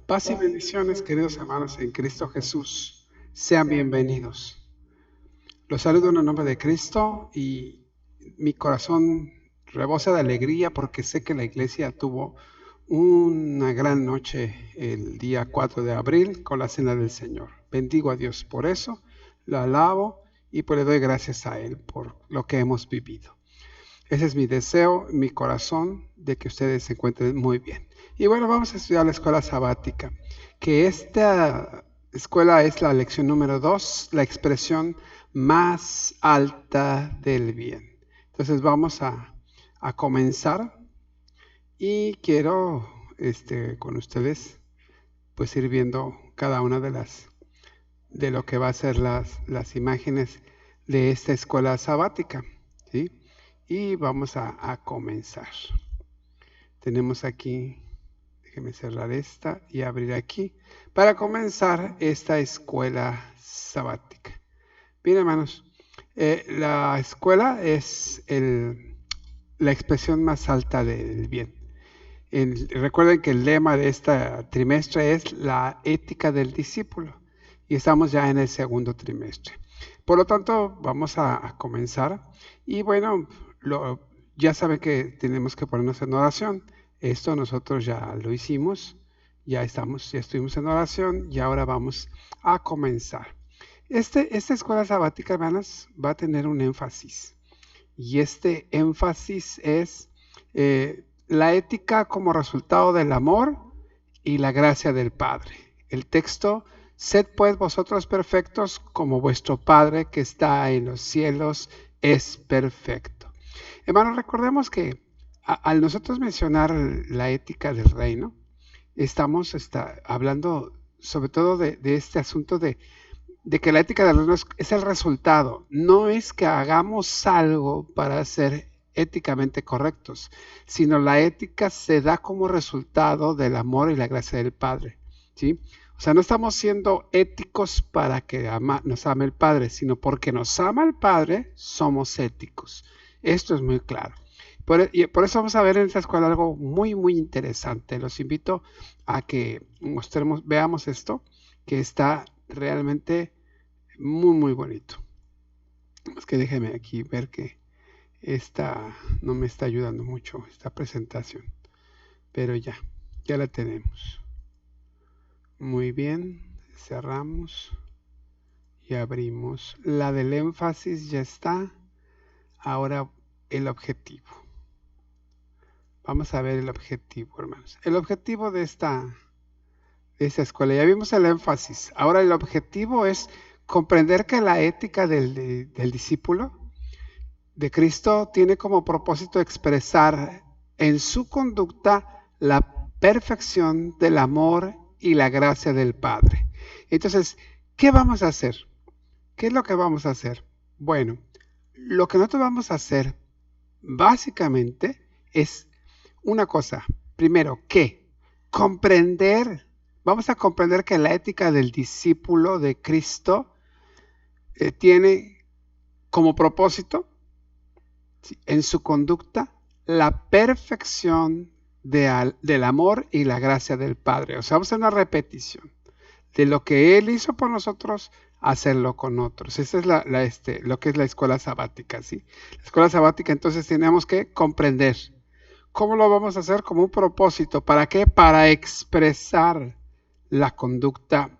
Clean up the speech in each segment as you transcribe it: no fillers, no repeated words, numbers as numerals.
Paz y bendiciones, queridos hermanos en Cristo Jesús. Sean bienvenidos. Los saludo en el nombre de Cristo y mi corazón rebosa de alegría porque sé que la iglesia tuvo una gran noche el día 4 de abril con la Cena del Señor. Bendigo a Dios por eso, lo alabo y pues le doy gracias a Él por lo que hemos vivido. Ese es mi deseo, mi corazón, de que ustedes se encuentren muy bien. Y bueno, vamos a estudiar la escuela sabática, que esta escuela es la lección número 2, la expresión más alta del bien. Entonces vamos a comenzar y quiero con ustedes pues ir viendo cada una de lo que va a ser las imágenes de esta escuela sabática, ¿sí? Y vamos a comenzar. Tenemos aquí, déjenme cerrar esta y abrir aquí, para comenzar esta escuela sabática. Bien, hermanos, la escuela es la expresión más alta del bien. Recuerden que el lema de este trimestre es la ética del discípulo y estamos ya en el segundo trimestre. Por lo tanto, vamos a comenzar y bueno, ya saben que tenemos que ponernos en oración. Esto nosotros ya lo hicimos, ya estuvimos en oración y ahora vamos a comenzar. Esta escuela sabática, hermanas, va a tener un énfasis y este énfasis es la ética como resultado del amor y la gracia del Padre. El texto: sed pues vosotros perfectos como vuestro Padre que está en los cielos es perfecto. Hermanos, recordemos que al nosotros mencionar la ética del reino, estamos hablando sobre todo de este asunto de que la ética del reino es el resultado. No es que hagamos algo para ser éticamente correctos, sino la ética se da como resultado del amor y la gracia del Padre, ¿sí? O sea, no estamos siendo éticos para que nos ame el Padre, sino porque nos ama el Padre, somos éticos. Esto es muy claro. Por eso vamos a ver en esta escuela algo muy, muy interesante. Los invito a que veamos esto, que está realmente muy, muy bonito. Es que déjeme aquí ver que esta no me está ayudando mucho, esta presentación. Pero ya la tenemos. Muy bien, cerramos y abrimos. La del énfasis ya está. Ahora el objetivo. Vamos a ver el objetivo, hermanos. El objetivo de esta escuela. Ya vimos el énfasis. Ahora el objetivo es comprender que la ética del discípulo de Cristo tiene como propósito expresar en su conducta la perfección del amor y la gracia del Padre. Entonces, ¿qué vamos a hacer? ¿Qué es lo que vamos a hacer? Bueno, lo que nosotros vamos a hacer básicamente es una cosa. Primero, ¿qué? Vamos a comprender que la ética del discípulo de Cristo tiene como propósito, en su conducta, la perfección del amor y la gracia del Padre. O sea, vamos a hacer una repetición de lo que Él hizo por nosotros, hacerlo con otros. Esa es lo que es la escuela sabática, ¿sí? La escuela sabática, entonces tenemos que comprender. ¿Cómo lo vamos a hacer? Como un propósito. ¿Para qué? Para expresar la conducta,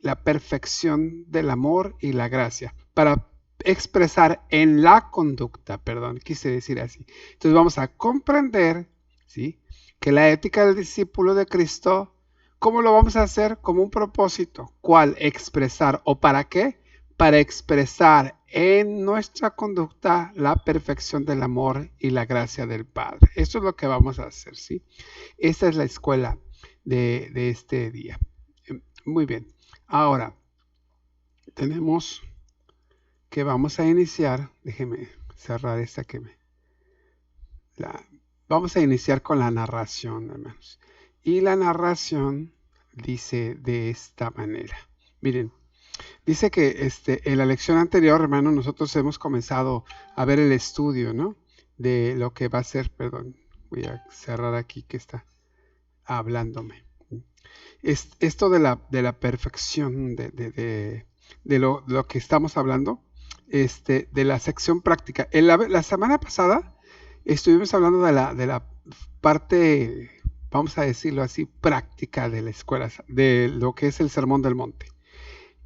la perfección del amor y la gracia. Para expresar en la conducta, quise decir así. Entonces vamos a comprender, ¿sí?, que la ética del discípulo de Cristo, ¿cómo lo vamos a hacer? Como un propósito. ¿Cuál? Expresar. ¿O para qué? Para expresar en nuestra conducta la perfección del amor y la gracia del Padre. Esto es lo que vamos a hacer, ¿sí? Esta es la escuela de este día. Muy bien. Ahora, tenemos que vamos a iniciar, déjeme cerrar esta vamos a iniciar con la narración, hermanos. Y la narración dice de esta manera. Miren, dice que en la lección anterior, hermano, nosotros hemos comenzado a ver el estudio, ¿no?, de lo que va a ser, voy a cerrar aquí que está. hablándome. Esto de la perfección, de lo que estamos hablando, de la sección práctica. La semana pasada estuvimos hablando de la parte, vamos a decirlo así, práctica de la escuela, de lo que es el Sermón del Monte.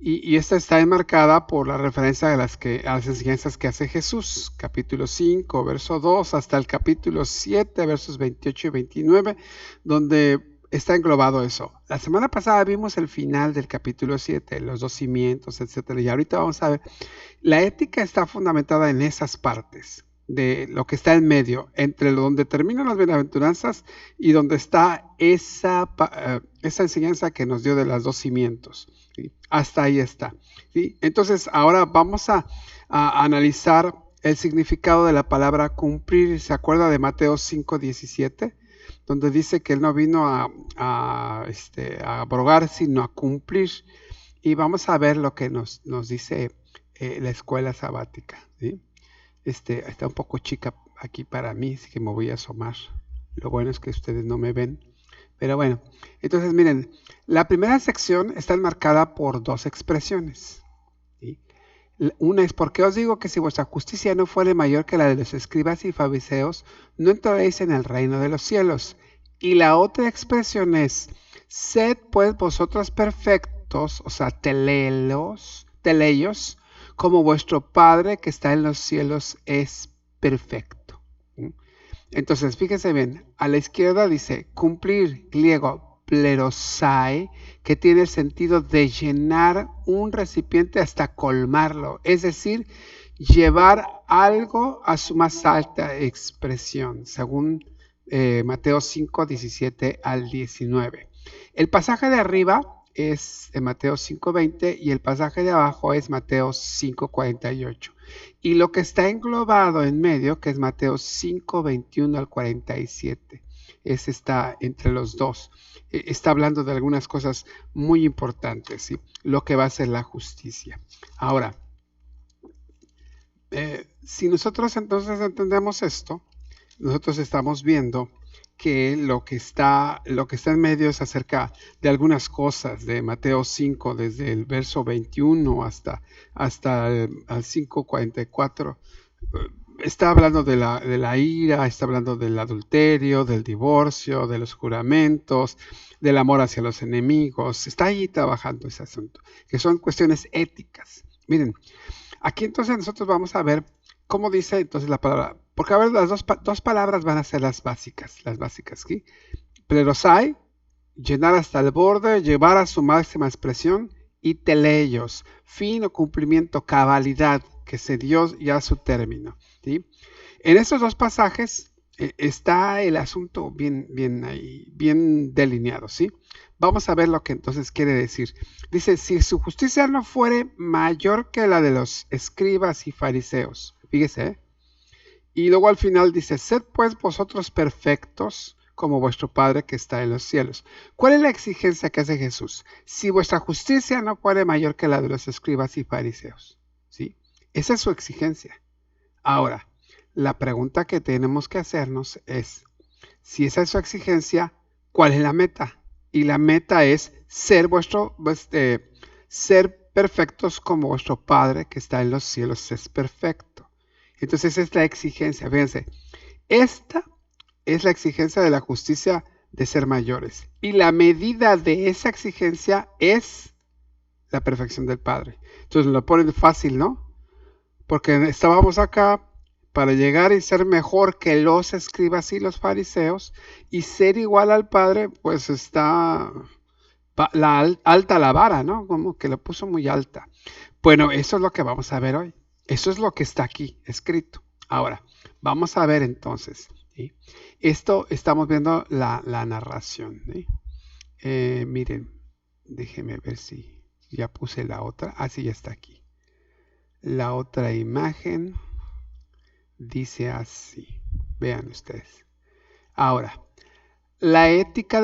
Y esta está enmarcada por la referencia a las enseñanzas que hace Jesús, capítulo 5, verso 2, hasta el capítulo 7, versos 28 y 29, donde está englobado eso. La semana pasada vimos el final del capítulo 7, los 2 cimientos, etcétera. Y ahorita vamos a ver, la ética está fundamentada en esas partes, de lo que está en medio, entre donde terminan las bienaventuranzas y donde está esa enseñanza que nos dio de los 2 cimientos. ¿Sí? Hasta ahí está. ¿Sí? Entonces, ahora vamos a analizar el significado de la palabra cumplir. ¿Se acuerda de Mateo 5:17? Donde dice que Él no vino a abrogar, sino a cumplir. Y vamos a ver lo que nos dice la escuela sabática. ¿Sí? Está un poco chica aquí para mí, así que me voy a asomar. Lo bueno es que ustedes no me ven. Pero bueno, entonces miren, la primera sección está enmarcada por 2 expresiones. ¿Sí? Una es: porque os digo que si vuestra justicia no fuere mayor que la de los escribas y fariseos, no entraréis en el reino de los cielos. Y la otra expresión es: sed pues vosotros perfectos, o sea, teleios, como vuestro Padre que está en los cielos es perfecto. Entonces, fíjense bien, a la izquierda dice cumplir, griego plerosai, que tiene el sentido de llenar un recipiente hasta colmarlo, es decir, llevar algo a su más alta expresión, según Mateo 5, 17 al 19. El pasaje de arriba es Mateo 5:20 y el pasaje de abajo es Mateo 5:48. Y lo que está englobado en medio, que es Mateo 5:21 al 47, está entre los dos. Está hablando de algunas cosas muy importantes, ¿sí? Lo que va a ser la justicia. Ahora, si nosotros entonces entendemos esto, nosotros estamos viendo que lo que está en medio es acerca de algunas cosas de Mateo 5, desde el verso 21 hasta el 5:44. Está hablando de la ira, está hablando del adulterio, del divorcio, de los juramentos, del amor hacia los enemigos. Está ahí trabajando ese asunto, que son cuestiones éticas. Miren, aquí entonces nosotros vamos a ver cómo dice entonces la palabra, porque a ver, las dos palabras van a ser las básicas, ¿sí? Plerosai, llenar hasta el borde, llevar a su máxima expresión, y teleios, fin o cumplimiento, cabalidad, que se dio ya a su término, ¿sí? En estos 2 pasajes está el asunto bien delineado, ¿sí? Vamos a ver lo que entonces quiere decir. Dice: si su justicia no fuere mayor que la de los escribas y fariseos. Fíjese, Y luego al final dice: sed pues vosotros perfectos, como vuestro Padre que está en los cielos. ¿Cuál es la exigencia que hace Jesús? Si vuestra justicia no fuere mayor que la de los escribas y fariseos. ¿Sí? Esa es su exigencia. Ahora, la pregunta que tenemos que hacernos es: si esa es su exigencia, ¿cuál es la meta? Y la meta es ser perfectos como vuestro Padre que está en los cielos es perfecto. Entonces esa es la exigencia. Fíjense, esta es la exigencia de la justicia de ser mayores. Y la medida de esa exigencia es la perfección del Padre. Entonces lo ponen fácil, ¿no? Porque estábamos acá para llegar y ser mejor que los escribas y los fariseos, y ser igual al Padre, pues está alta la vara, ¿no? Como que lo puso muy alta. Bueno, eso es lo que vamos a ver hoy. Eso es lo que está aquí escrito. Ahora, vamos a ver entonces, ¿sí? Esto estamos viendo la narración, ¿sí? Miren, déjenme ver si ya puse la otra. Ah, sí, ya está aquí. La otra imagen dice así. Vean ustedes. Ahora, la ética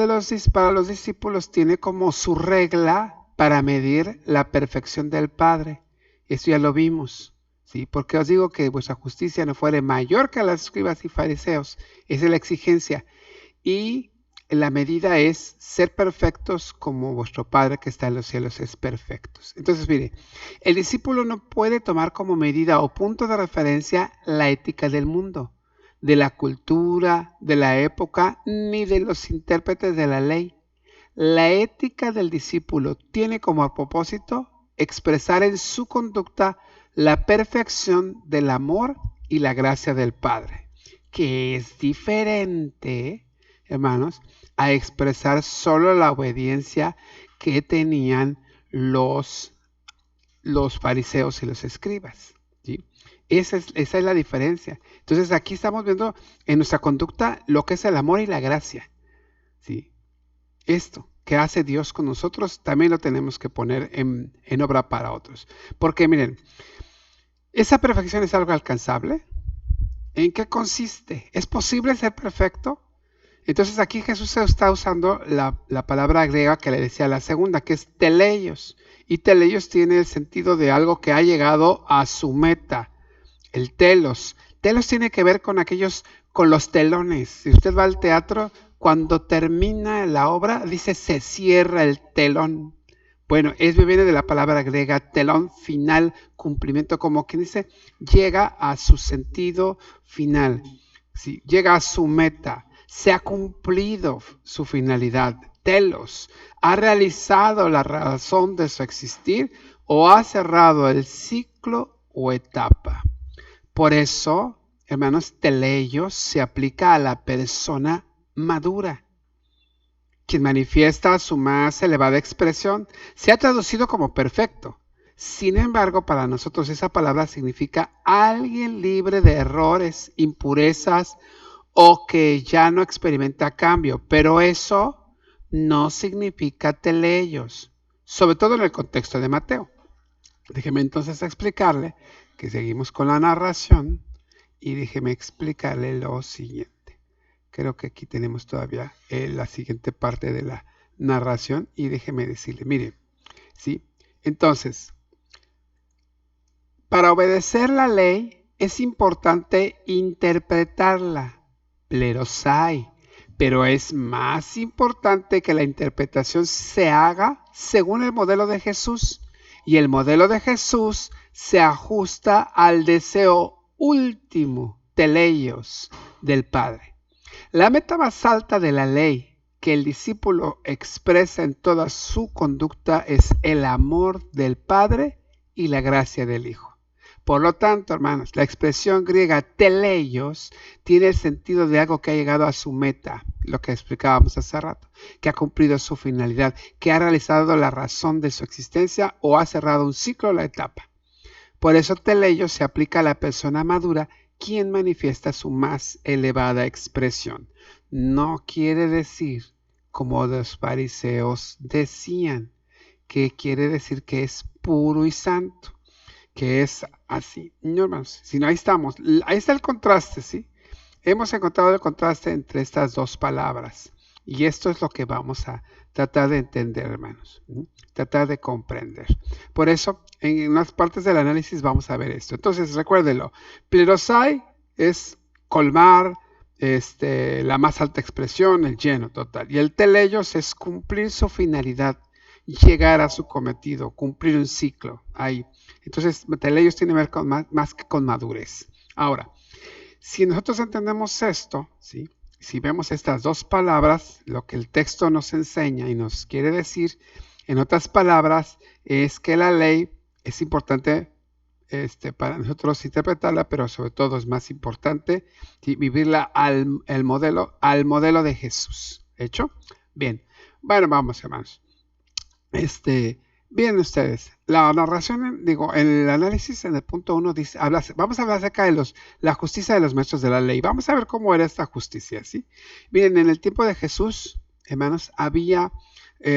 para los discípulos tiene como su regla para medir la perfección del Padre. Esto ya lo vimos, ¿sí? Porque os digo que vuestra justicia no fuere mayor que las escribas y fariseos. Esa es la exigencia. Y la medida es ser perfectos como vuestro Padre que está en los cielos es perfecto. Entonces, mire, el discípulo no puede tomar como medida o punto de referencia la ética del mundo, de la cultura, de la época, ni de los intérpretes de la ley. La ética del discípulo tiene como propósito expresar en su conducta la perfección del amor y la gracia del Padre, que es diferente, hermanos, a expresar solo la obediencia que tenían los fariseos y los escribas, ¿sí? Esa es la diferencia. Entonces aquí estamos viendo en nuestra conducta lo que es el amor y la gracia, ¿sí? Esto que hace Dios con nosotros también lo tenemos que poner en obra para otros. Porque miren, ¿esa perfección es algo alcanzable? ¿En qué consiste? ¿Es posible ser perfecto? Entonces aquí Jesús está usando la palabra griega que le decía la segunda, que es teleios. Y teleios tiene el sentido de algo que ha llegado a su meta. El telos. Telos tiene que ver con con los telones. Si usted va al teatro, cuando termina la obra, dice se cierra el telón. Bueno, eso viene de la palabra griega telón, final, cumplimiento, como quien dice, llega a su sentido final, ¿sí? Llega a su meta, se ha cumplido su finalidad, telos, ha realizado la razón de su existir o ha cerrado el ciclo o etapa. Por eso, hermanos, teleios se aplica a la persona madura, quien manifiesta su más elevada expresión. Se ha traducido como perfecto. Sin embargo, para nosotros esa palabra significa alguien libre de errores, impurezas o que ya no experimenta cambio. Pero eso no significa teleios, sobre todo en el contexto de Mateo. Déjeme entonces explicarle que seguimos con la narración y déjeme explicarle lo siguiente. Creo que aquí tenemos todavía la siguiente parte de la narración y déjeme decirle, mire, ¿sí? Entonces, para obedecer la ley es importante interpretarla, plerosai, pero es más importante que la interpretación se haga según el modelo de Jesús. Y el modelo de Jesús se ajusta al deseo último, teleios, del Padre. La meta más alta de la ley que el discípulo expresa en toda su conducta es el amor del Padre y la gracia del Hijo. Por lo tanto, hermanos, la expresión griega teleios tiene el sentido de algo que ha llegado a su meta, lo que explicábamos hace rato, que ha cumplido su finalidad, que ha realizado la razón de su existencia o ha cerrado un ciclo o la etapa. Por eso teleios se aplica a la persona madura, quien manifiesta su más elevada expresión. No quiere decir, como los fariseos decían, que quiere decir que es puro y santo, que es así. No, hermanos, sino ahí estamos. Ahí está el contraste, ¿sí? Hemos encontrado el contraste entre estas dos palabras. Y esto es lo que vamos a tratar de entender, hermanos. Tratar de comprender. Por eso, en unas partes del análisis vamos a ver esto. Entonces, recuérdenlo. Plerosai es colmar, la más alta expresión, el lleno total. Y el teleios es cumplir su finalidad, llegar a su cometido, cumplir un ciclo ahí. Entonces, teleios tiene que ver con más que con madurez. Ahora, si nosotros entendemos esto, ¿sí? Si vemos estas dos palabras, lo que el texto nos enseña y nos quiere decir, en otras palabras, es que la ley es importante para nosotros interpretarla, pero sobre todo es más importante, ¿sí? Vivirla al modelo de Jesús. ¿Hecho? Bien. Bueno, vamos, hermanos. Bien ustedes, la narración, en el análisis en el punto 1 dice, vamos a hablar acerca de la justicia de los maestros de la ley. Vamos a ver cómo era esta justicia, ¿sí? Miren, en el tiempo de Jesús, hermanos, había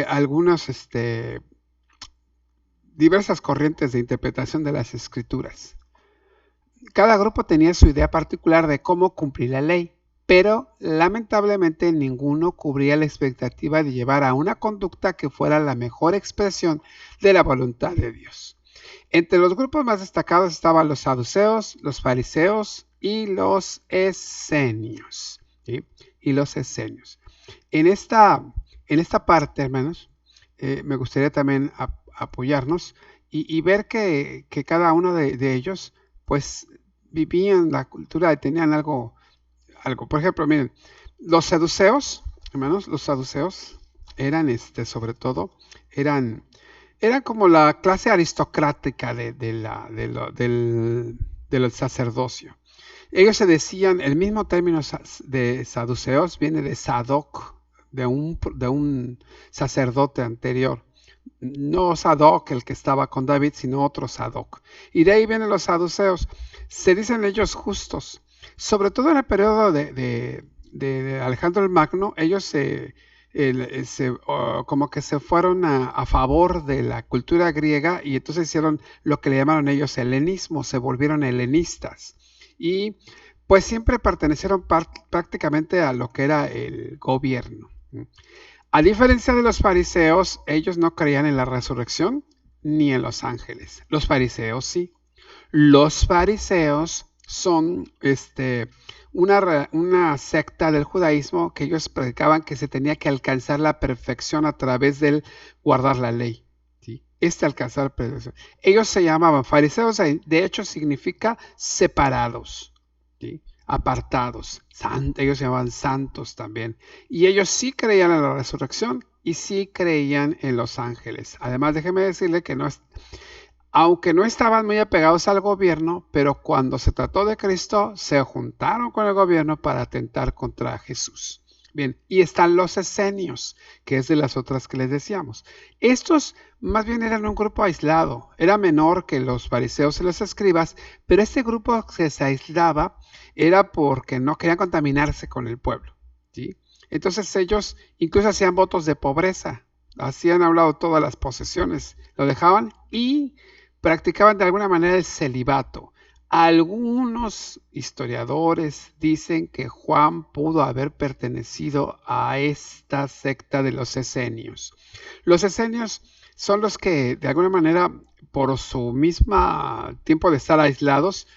algunas diversas corrientes de interpretación de las escrituras. Cada grupo tenía su idea particular de cómo cumplir la ley, pero lamentablemente ninguno cubría la expectativa de llevar a una conducta que fuera la mejor expresión de la voluntad de Dios. Entre los grupos más destacados estaban los saduceos, los fariseos y los esenios. ¿Sí? Y los esenios. En esta, en esta parte, hermanos, me gustaría también apoyarnos y ver que cada uno de ellos, pues, vivían la cultura y tenían algo. Por ejemplo, miren, los saduceos, hermanos, los saduceos eran, sobre todo, eran, eran como la clase aristocrática del sacerdocio. Ellos se decían, el mismo término de saduceos viene de Sadoc, de un sacerdote anterior. No Sadoc, el que estaba con David, sino otro Sadoc. Y de ahí vienen los saduceos. Se dicen ellos justos. Sobre todo en el periodo de Alejandro el Magno, ellos como que se fueron a favor de la cultura griega y entonces hicieron lo que le llamaron ellos helenismo, se volvieron helenistas. Y pues siempre pertenecieron prácticamente a lo que era el gobierno. A diferencia de los fariseos, ellos no creían en la resurrección ni en los ángeles. Los fariseos sí. Los fariseos son una secta del judaísmo que ellos predicaban que se tenía que alcanzar la perfección a través del guardar la ley. ¿Sí? Alcanzar la perfección. Ellos se llamaban fariseos, de hecho significa separados, ¿sí? Apartados. Ellos se llamaban santos también. Y ellos sí creían en la resurrección y sí creían en los ángeles. Además, déjeme decirle que aunque no estaban muy apegados al gobierno, pero cuando se trató de Cristo, se juntaron con el gobierno para atentar contra Jesús. Bien, y están los esenios, que es de las otras que les decíamos. Estos más bien eran un grupo aislado, era menor que los fariseos y los escribas, pero este grupo que se aislaba era porque no querían contaminarse con el pueblo, ¿sí? Entonces ellos incluso hacían votos de pobreza, hacían hablado todas las posesiones, lo dejaban y practicaban de alguna manera el celibato. Algunos historiadores dicen que Juan pudo haber pertenecido a esta secta de los esenios. Los esenios son los que, de alguna manera, por su misma tiempo de estar aislados,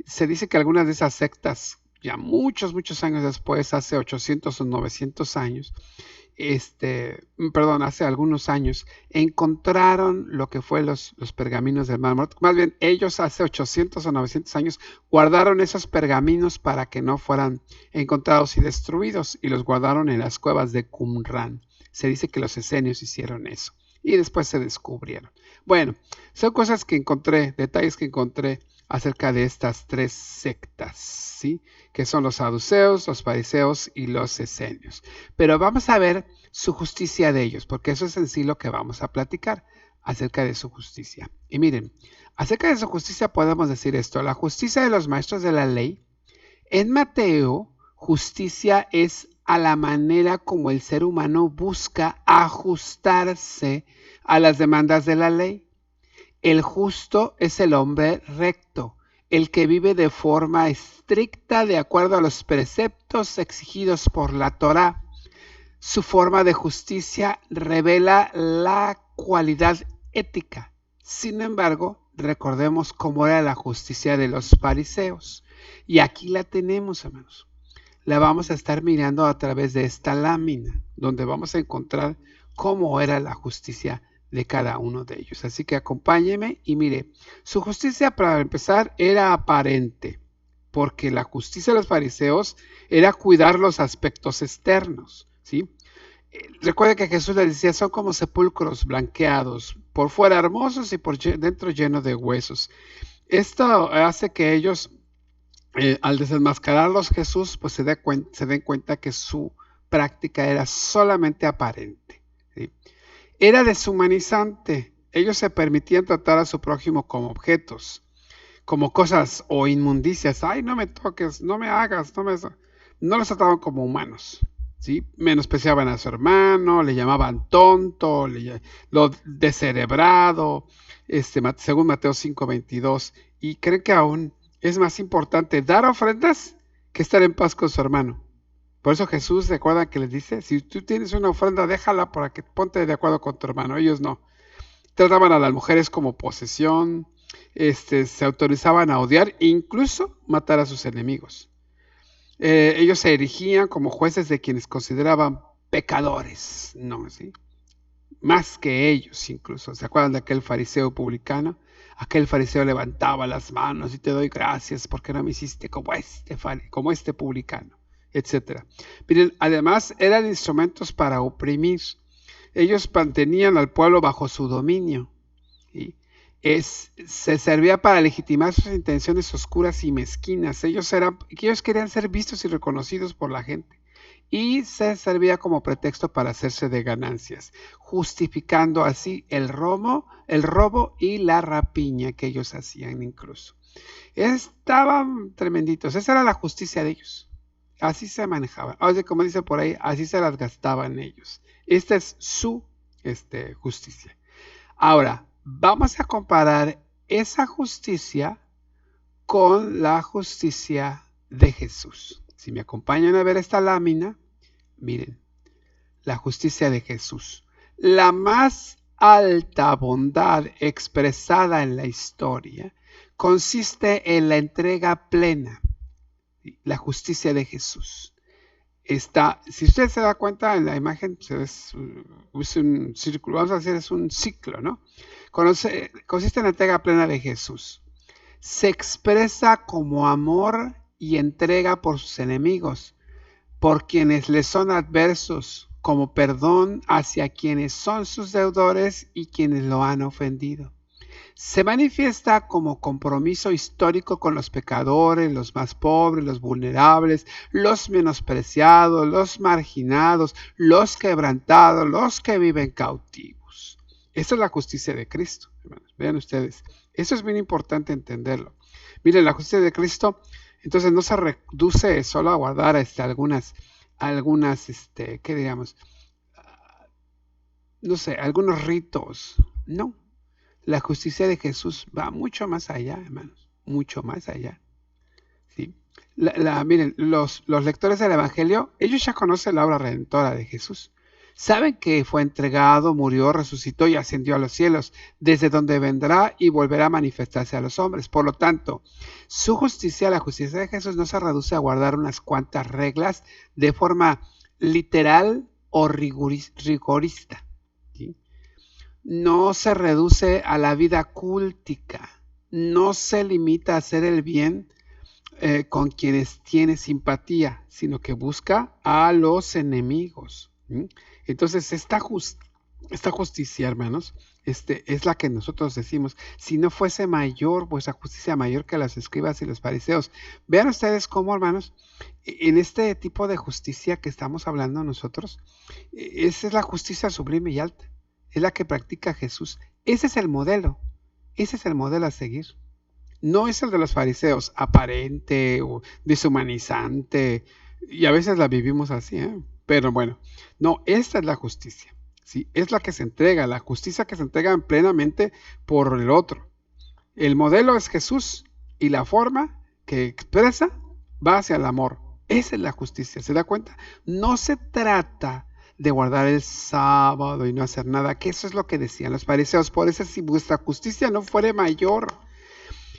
se dice que algunas de esas sectas, ya muchos, muchos años después, hace 800 o 900 años, hace algunos años, encontraron lo que fue los pergaminos del Mar Muerto. Más bien, ellos hace 800 o 900 años guardaron esos pergaminos para que no fueran encontrados y destruidos, y los guardaron en las cuevas de Qumran. Se dice que los esenios hicieron eso, y después se descubrieron. Bueno, son cosas que encontré, detalles que encontré acerca de estas tres sectas, ¿sí? Que son los saduceos, los fariseos y los esenios. Pero vamos a ver su justicia de ellos, porque eso es en sí lo que vamos a platicar acerca de su justicia. Y miren, acerca de su justicia podemos decir esto: la justicia de los maestros de la ley. En Mateo, justicia es a la manera como el ser humano busca ajustarse a las demandas de la ley. El justo es el hombre recto, el que vive de forma estricta de acuerdo a los preceptos exigidos por la Torá. Su forma de justicia revela la cualidad ética. Sin embargo, recordemos cómo era la justicia de los fariseos. Y aquí la tenemos, hermanos. La vamos a estar mirando a través de esta lámina, donde vamos a encontrar cómo era la justicia de cada uno de ellos. Así que acompáñeme y mire, su justicia, para empezar, era aparente, porque la justicia de los fariseos era cuidar los aspectos externos, ¿sí? Recuerde que Jesús les decía, son como sepulcros blanqueados, por fuera hermosos y por dentro llenos de huesos. Esto hace que ellos, al desenmascararlos Jesús, pues se den cuenta que su práctica era solamente aparente, ¿sí? Era deshumanizante. Ellos se permitían tratar a su prójimo como objetos, como cosas o inmundicias. Ay, no me toques, no me hagas, no los trataban como humanos, ¿sí? Menospreciaban a su hermano, le llamaban tonto, lo descerebrado, según Mateo 5:22. Y creen que aún es más importante dar ofrendas que estar en paz con su hermano. Por eso Jesús, recuerda que les dice, si tú tienes una ofrenda, déjala para que ponte de acuerdo con tu hermano. Ellos no. Trataban a las mujeres como posesión, se autorizaban a odiar e incluso matar a sus enemigos. Ellos se erigían como jueces de quienes consideraban pecadores, ¿no? ¿Sí? Más que ellos incluso. ¿Se acuerdan de aquel fariseo publicano? Aquel fariseo levantaba las manos y te doy gracias porque no me hiciste como este publicano, etcétera. Miren, además eran instrumentos para oprimir. Ellos mantenían al pueblo bajo su dominio. ¿Sí? Se servía para legitimar sus intenciones oscuras y mezquinas. Ellos querían ser vistos y reconocidos por la gente. Y se servía como pretexto para hacerse de ganancias, justificando así el robo y la rapiña que ellos hacían incluso. Estaban tremenditos. Esa era la justicia de ellos. Así se manejaban. O sea, como dice por ahí, así se las gastaban ellos. Esta es su justicia. Ahora, vamos a comparar esa justicia con la justicia de Jesús. Si me acompañan a ver esta lámina, miren, la justicia de Jesús. La más alta bondad expresada en la historia consiste en la entrega plena, la justicia de Jesús. Si usted se da cuenta en la imagen, es un círculo, vamos a decir, es un ciclo, ¿no? Consiste en la entrega plena de Jesús. Se expresa como amor y entrega por sus enemigos, por quienes le son adversos, como perdón hacia quienes son sus deudores y quienes lo han ofendido. Se manifiesta como compromiso histórico con los pecadores, los más pobres, los vulnerables, los menospreciados, los marginados, los quebrantados, los que viven cautivos. Esa es la justicia de Cristo, hermanos. Vean ustedes, eso es bien importante entenderlo. Miren, la justicia de Cristo, entonces no se reduce solo a guardar algunas, ¿qué diríamos? No sé, algunos ritos. No. La justicia de Jesús va mucho más allá, hermanos, mucho más allá. ¿Sí? Miren, los lectores del Evangelio, ellos ya conocen la obra redentora de Jesús. Saben que fue entregado, murió, resucitó y ascendió a los cielos, desde donde vendrá y volverá a manifestarse a los hombres. Por lo tanto, su justicia, la justicia de Jesús, no se reduce a guardar unas cuantas reglas de forma literal o rigorista. ¿Sí? No se reduce a la vida cultica, no se limita a hacer el bien con quienes tiene simpatía, sino que busca a los enemigos. Entonces, esta justicia, hermanos, es la que nosotros decimos, si no fuese mayor, vuestra justicia mayor que las escribas y los fariseos. Vean ustedes cómo, hermanos, en este tipo de justicia que estamos hablando nosotros, esa es la justicia sublime y alta. Es la que practica Jesús. Ese es el modelo a seguir. No es el de los fariseos, aparente o deshumanizante, y a veces la vivimos así, pero bueno, no, esta es la justicia, ¿sí? Es la que se entrega, la justicia que se entrega plenamente por el otro. El modelo es Jesús y la forma que expresa va hacia el amor. Esa es la justicia, ¿se da cuenta? No se trata de guardar el sábado y no hacer nada, que eso es lo que decían los fariseos. Por eso, si vuestra justicia no fuere mayor.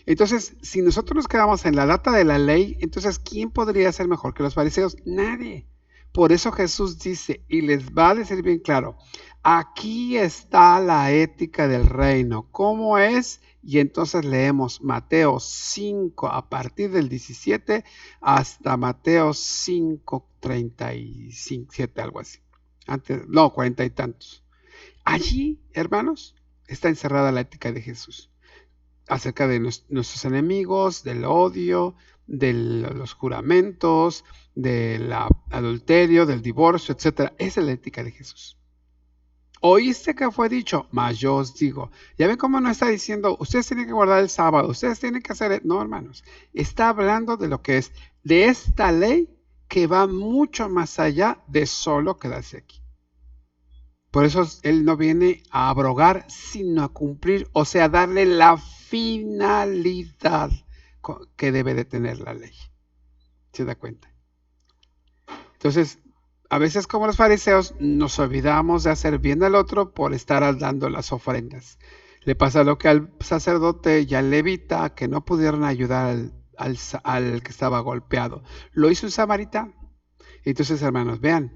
Entonces, si nosotros nos quedamos en la data de la ley, entonces, ¿quién podría ser mejor que los fariseos? Nadie. Por eso Jesús dice, y les va a decir bien claro, aquí está la ética del reino. ¿Cómo es? Y entonces leemos Mateo 5 a partir del 17 hasta Mateo 5, 37, algo así. 40 y tantos. Allí, hermanos, está encerrada la ética de Jesús. Acerca de nuestros enemigos, del odio, de los juramentos, del adulterio, del divorcio, etc. Esa es la ética de Jesús. ¿Oíste que fue dicho? Mas yo os digo. ¿Ya ven cómo no está diciendo, ustedes tienen que guardar el sábado, ustedes tienen que hacer? No, hermanos. Está hablando de lo que es, de esta ley que va mucho más allá de solo quedarse aquí. Por eso Él no viene a abrogar, sino a cumplir, o sea, darle la finalidad que debe de tener la ley. ¿Se da cuenta? Entonces, a veces como los fariseos nos olvidamos de hacer bien al otro por estar dando las ofrendas. Le pasa lo que al sacerdote y al levita, que no pudieron ayudar al que estaba golpeado. Lo hizo un samaritano. Entonces, hermanos, vean,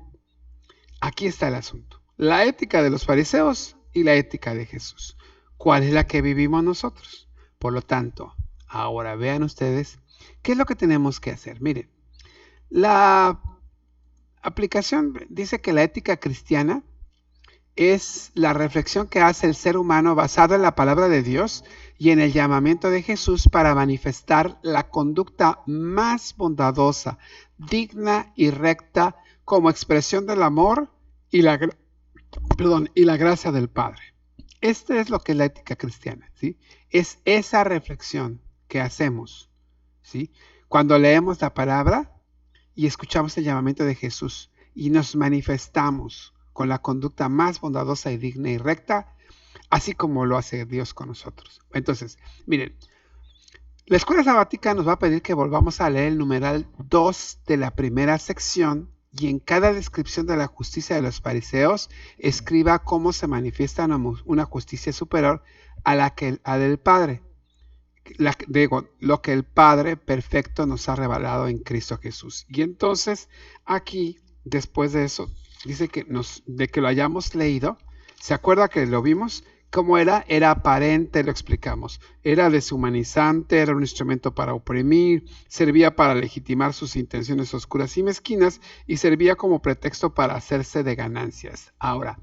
Aquí está el asunto. La ética de los fariseos y la ética de Jesús. ¿Cuál es la que vivimos nosotros? Por lo tanto, ahora vean ustedes qué es lo que tenemos que hacer. Miren, la aplicación dice que la ética cristiana es la reflexión que hace el ser humano basado en la palabra de Dios y en el llamamiento de Jesús para manifestar la conducta más bondadosa, digna y recta como expresión del amor y la gracia del Padre. Este es lo que es la ética cristiana, ¿sí? Es esa reflexión que hacemos, ¿sí? Cuando leemos la palabra y escuchamos el llamamiento de Jesús y nos manifestamos con la conducta más bondadosa y digna y recta, así como lo hace Dios con nosotros. Entonces, miren, la escuela sabática nos va a pedir que volvamos a leer el numeral 2 de la primera sección y en cada descripción de la justicia de los fariseos escriba cómo se manifiesta una justicia superior a la del Padre. Lo que el Padre perfecto nos ha revelado en Cristo Jesús. Y entonces aquí, después de eso, dice que de que lo hayamos leído, ¿se acuerda que lo vimos? ¿Cómo era? Era aparente, lo explicamos. Era deshumanizante, era un instrumento para oprimir, servía para legitimar sus intenciones oscuras y mezquinas y servía como pretexto para hacerse de ganancias. Ahora,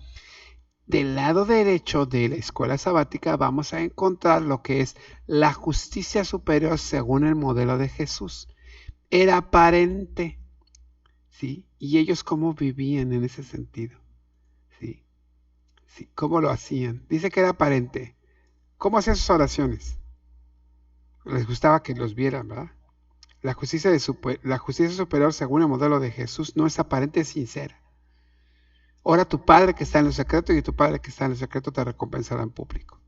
del lado derecho de la escuela sabática vamos a encontrar lo que es la justicia superior según el modelo de Jesús. Era aparente, ¿sí? Y ellos cómo vivían en ese sentido, ¿sí? ¿Sí? ¿Cómo lo hacían? Dice que era aparente. ¿Cómo hacían sus oraciones? Les gustaba que los vieran, ¿verdad? La justicia superior según el modelo de Jesús no es aparente, es sincera. Ora tu Padre que está en lo secreto y tu Padre que está en lo secreto te recompensará en público.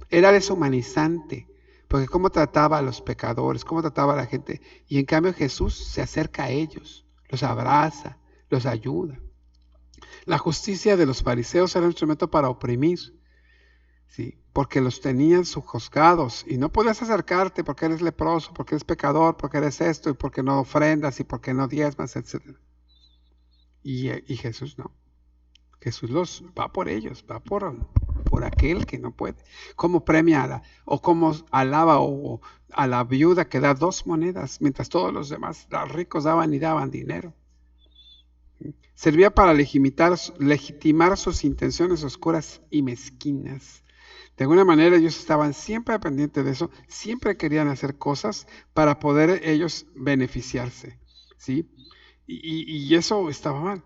Era deshumanizante, porque cómo trataba a los pecadores, cómo trataba a la gente. Y en cambio Jesús se acerca a ellos, los abraza, los ayuda. La justicia de los fariseos era un instrumento para oprimir, ¿sí? Porque los tenían sujuzgados y no podías acercarte porque eres leproso, porque eres pecador, porque eres esto y porque no ofrendas y porque no diezmas, etc. Y Jesús no. Jesús va por ellos, va por aquel que no puede. ¿Cómo premia o cómo alaba a la viuda que da 2 monedas, mientras todos los demás, los ricos daban y daban dinero? Servía para legitimar sus intenciones oscuras y mezquinas. De alguna manera ellos estaban siempre pendientes de eso, siempre querían hacer cosas para poder ellos beneficiarse, ¿sí? Y eso estaba mal.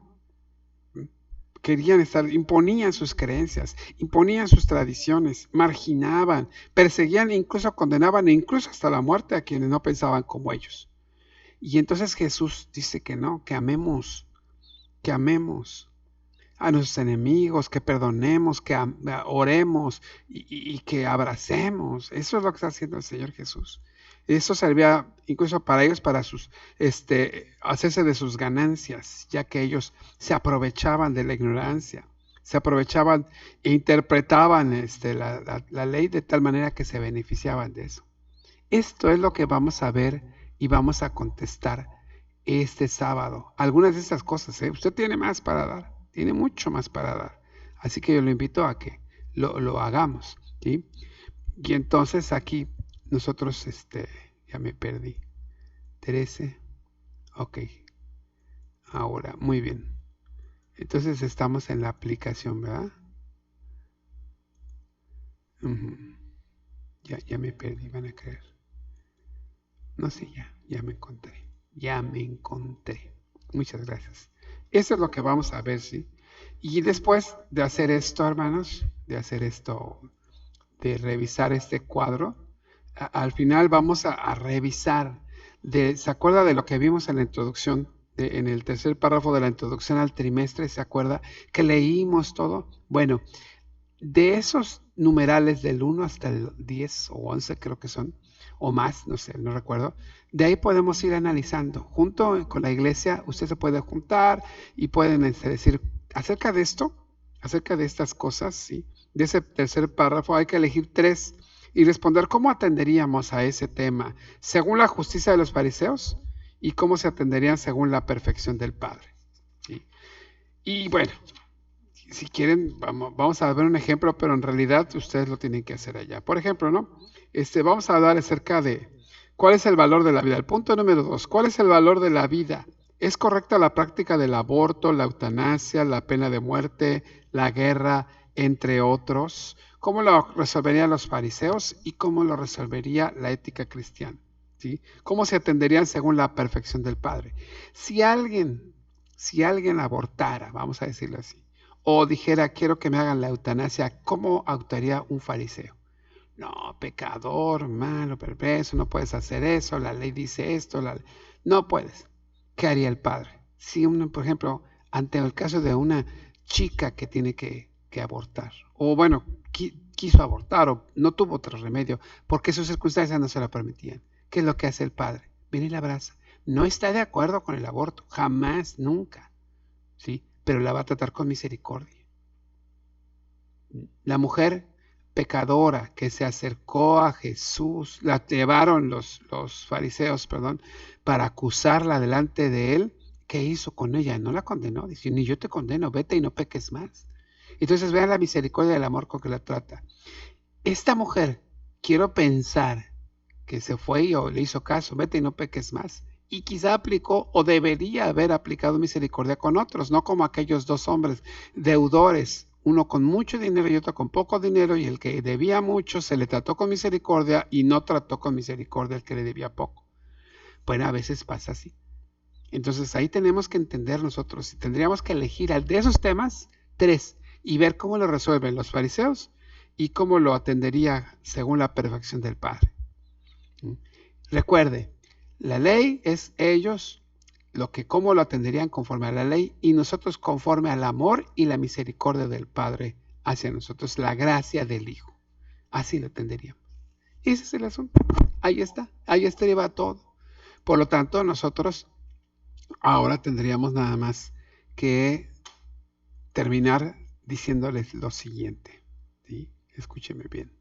Imponían sus creencias, imponían sus tradiciones, marginaban, perseguían, incluso condenaban, e incluso hasta la muerte a quienes no pensaban como ellos. Y entonces Jesús dice que no, que amemos a nuestros enemigos, que perdonemos, que oremos y que abracemos. Eso es lo que está haciendo el Señor Jesús. Eso servía incluso para ellos, para hacerse de sus ganancias, ya que ellos se aprovechaban de la ignorancia, se aprovechaban e interpretaban la ley de tal manera que se beneficiaban de eso. Esto es lo que vamos a ver y vamos a contestar este sábado. Algunas de estas cosas, usted tiene más para dar, tiene mucho más para dar. Así que yo lo invito a que lo hagamos, ¿sí? Y entonces aquí nosotros, ya me perdí. 13, ok. Ahora, muy bien. Entonces estamos en la aplicación, ¿verdad? Ya me perdí, van a creer. No sé, ya me encontré. Ya me encontré. Muchas gracias. Eso es lo que vamos a ver, ¿sí? Y después de hacer esto, hermanos, de revisar este cuadro, al final vamos a revisar. ¿Se acuerda de lo que vimos en la introducción, en el tercer párrafo de la introducción al trimestre? ¿Se acuerda que leímos todo? Bueno, de esos numerales del 1 hasta el 10 o 11 creo que son, o más, no sé, no recuerdo. De ahí podemos ir analizando. Junto con la iglesia, usted se puede juntar y pueden decir, acerca de esto, acerca de estas cosas, ¿sí? De ese tercer párrafo hay que elegir 3 y responder cómo atenderíamos a ese tema, según la justicia de los fariseos y cómo se atenderían según la perfección del Padre, ¿sí? Y bueno, si quieren, vamos a ver un ejemplo, pero en realidad ustedes lo tienen que hacer allá. Por ejemplo, ¿no? Vamos a hablar acerca de cuál es el valor de la vida. El punto número 2, ¿cuál es el valor de la vida? ¿Es correcta la práctica del aborto, la eutanasia, la pena de muerte, la guerra, entre otros? ¿Cómo lo resolverían los fariseos y cómo lo resolvería la ética cristiana? ¿Sí? ¿Cómo se atenderían según la perfección del Padre? Si alguien abortara, vamos a decirlo así, o dijera, quiero que me hagan la eutanasia, ¿cómo actuaría un fariseo? No, pecador, malo, perverso, no puedes hacer eso, la ley dice esto, no puedes. ¿Qué haría el padre? Si uno, por ejemplo, ante el caso de una chica que tiene que abortar, o bueno, quiso abortar o no tuvo otro remedio, porque sus circunstancias no se lo permitían. ¿Qué es lo que hace el padre? Viene y la abraza. No está de acuerdo con el aborto, jamás, nunca, ¿sí? Pero la va a tratar con misericordia. La mujer pecadora que se acercó a Jesús, la llevaron los fariseos, perdón, para acusarla delante de él. ¿Qué hizo con ella? No la condenó, dice, ni yo te condeno, vete y no peques más. Entonces vean la misericordia y el amor con que la trata. Esta mujer, quiero pensar que se fue o le hizo caso, vete y no peques más. Y quizá aplicó o debería haber aplicado misericordia con otros, no como aquellos dos hombres deudores, uno con mucho dinero y otro con poco dinero, y el que debía mucho se le trató con misericordia y no trató con misericordia el que le debía poco. Bueno, a veces pasa así. Entonces ahí tenemos que entender nosotros, y tendríamos que elegir de esos temas, 3, y ver cómo lo resuelven los fariseos y cómo lo atendería según la perfección del Padre. Recuerde, la ley es ellos cómo lo atenderían conforme a la ley y nosotros conforme al amor y la misericordia del Padre hacia nosotros, la gracia del Hijo. Así lo atenderíamos. Ese es el asunto. Ahí está, ahí estaría todo. Por lo tanto, nosotros ahora tendríamos nada más que terminar diciéndoles lo siguiente. ¿Sí? Escúcheme bien.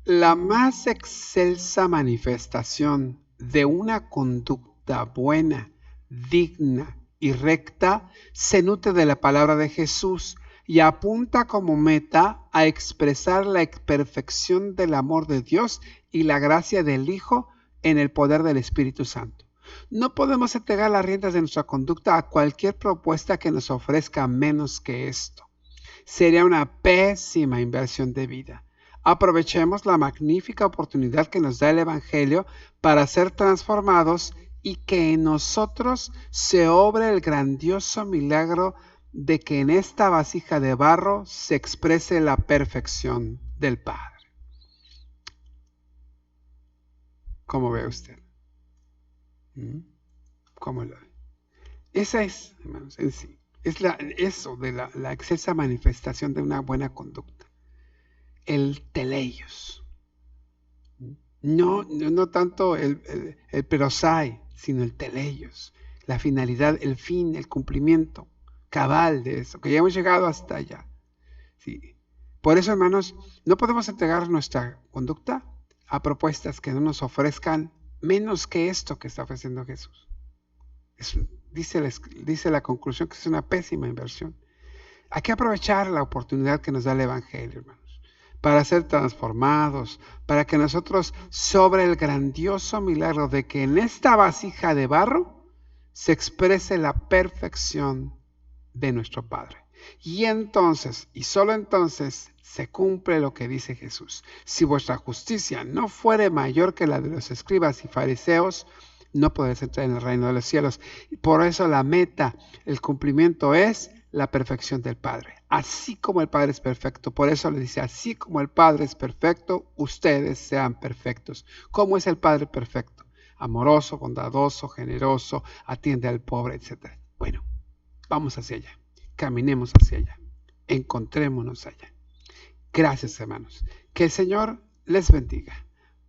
La más excelsa manifestación de una conducta buena, digna y recta se nutre de la palabra de Jesús y apunta como meta a expresar la perfección del amor de Dios y la gracia del Hijo en el poder del Espíritu Santo. No podemos entregar las riendas de nuestra conducta a cualquier propuesta que nos ofrezca menos que esto. Sería una pésima inversión de vida. Aprovechemos la magnífica oportunidad que nos da el Evangelio para ser transformados y que en nosotros se obre el grandioso milagro de que en esta vasija de barro se exprese la perfección del Padre. ¿Cómo ve usted? ¿Cómo lo ve? Esa es, hermanos, en sí. Es eso de la excelsa manifestación de una buena conducta. El teleios. No tanto el perosai, sino el teleios. La finalidad, el fin, el cumplimiento cabal de eso, que ya hemos llegado hasta allá. Sí. Por eso, hermanos, no podemos entregar nuestra conducta a propuestas que no nos ofrezcan menos que esto que está ofreciendo Jesús. Dice la conclusión que es una pésima inversión. Hay que aprovechar la oportunidad que nos da el Evangelio, hermanos, para ser transformados, para que nosotros, sobre el grandioso milagro de que en esta vasija de barro se exprese la perfección de nuestro Padre. Y entonces, y solo entonces, se cumple lo que dice Jesús. Si vuestra justicia no fuere mayor que la de los escribas y fariseos, no podréis entrar en el reino de los cielos. Por eso la meta, el cumplimiento es la perfección del Padre. Así como el Padre es perfecto. Por eso le dice, así como el Padre es perfecto, ustedes sean perfectos. ¿Cómo es el Padre perfecto? Amoroso, bondadoso, generoso, atiende al pobre, etc. Bueno, vamos hacia allá. Caminemos hacia allá. Encontrémonos allá. Gracias, hermanos. Que el Señor les bendiga.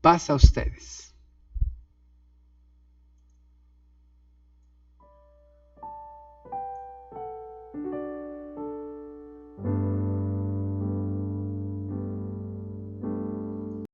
Paz a ustedes.